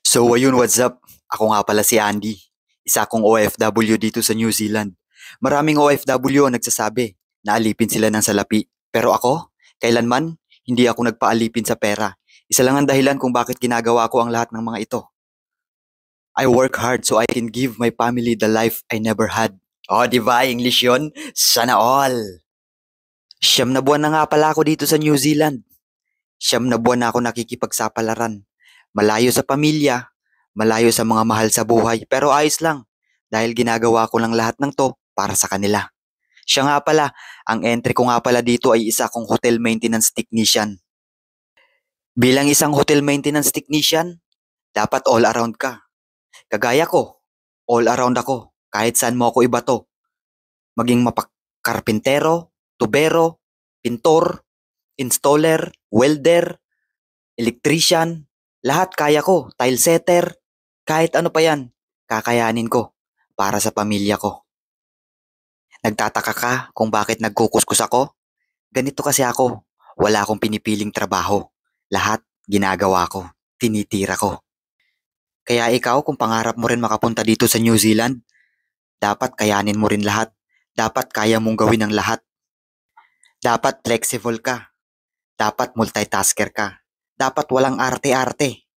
So ayun, what's up? Ako nga pala si Andy. Isa akong OFW dito sa New Zealand. Maraming OFW ang nagsasabi na alipin sila ng salapi. Pero ako, kailanman, hindi ako nagpaalipin sa pera. Isa lang ang dahilan kung bakit ginagawa ko ang lahat ng mga ito. I work hard so I can give my family the life I never had. Oh, di ba? English yun? Sana all! Siyam na buwan na nga pala ako dito sa New Zealand. Siyam na buwan na ako nakikipagsapalaran. Malayo sa pamilya, malayo sa mga mahal sa buhay, pero ayos lang dahil ginagawa ko lang lahat ng to para sa kanila. Siya nga pala, ang entry ko nga pala dito ay isa kong hotel maintenance technician. Bilang isang hotel maintenance technician, dapat all around ka. Kagaya ko, all around ako, kahit saan mo ako ibato. Maging mapakarpintero, tubero, pintor, installer, welder, electrician, lahat kaya ko, tile setter, kahit ano pa yan, kakayanin ko para sa pamilya ko. Nagtataka ka kung bakit nagkukuskus ako? Ganito kasi ako, wala akong pinipiling trabaho. Lahat ginagawa ko, tinitira ko. Kaya ikaw kung pangarap mo rin makapunta dito sa New Zealand, dapat kayanin mo rin lahat. Dapat kaya mong gawin ang lahat. Dapat flexible ka. Dapat multitasker ka. Dapat walang arte-arte.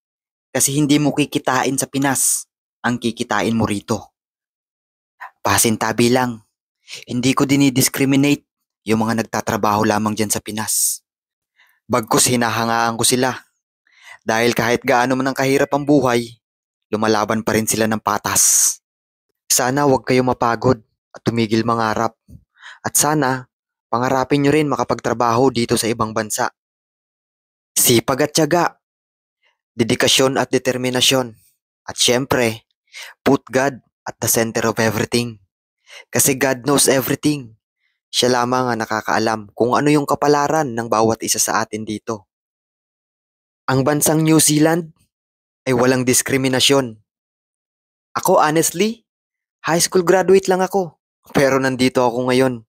Kasi hindi mo kikitain sa Pinas. Ang kikitain mo rito. Pasintabi lang. Hindi ko dinidiscriminate yung mga nagtatrabaho lamang dyan sa Pinas. Bagkus hinahangaan ko sila. Dahil kahit gaano man ang kahirap ang buhay, lumalaban pa rin sila ng patas. Sana wag kayo mapagod at tumigil mangarap. At sana, pangarapin nyo rin makapagtrabaho dito sa ibang bansa. Sipag at tiyaga, dedikasyon at determinasyon. At syempre, put God at the center of everything. Kasi God knows everything. Siya lamang ang nakakaalam kung ano yung kapalaran ng bawat isa sa atin dito. Ang bansang New Zealand ay walang diskriminasyon. Ako honestly, high school graduate lang ako. Pero nandito ako ngayon.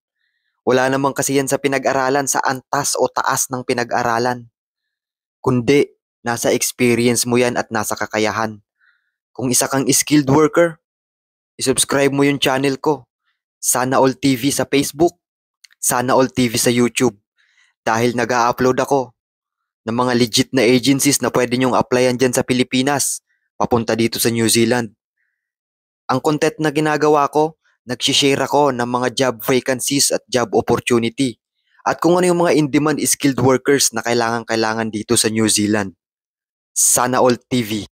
Wala namang kasi yan sa pinag-aralan sa antas o taas ng pinag-aralan. Kundi, nasa experience mo yan at nasa kakayahan. Kung isa kang skilled worker, isubscribe mo yung channel ko. Sana All TV sa Facebook. Sana All TV sa YouTube. Dahil nag-a-upload ako ng mga legit na agencies na pwede nyong applyan dyan sa Pilipinas, papunta dito sa New Zealand. Ang content na ginagawa ko, nagsishare ako ng mga job vacancies at job opportunity. At kung ano yung mga in-demand skilled workers na kailangan dito sa New Zealand. Sana All TV.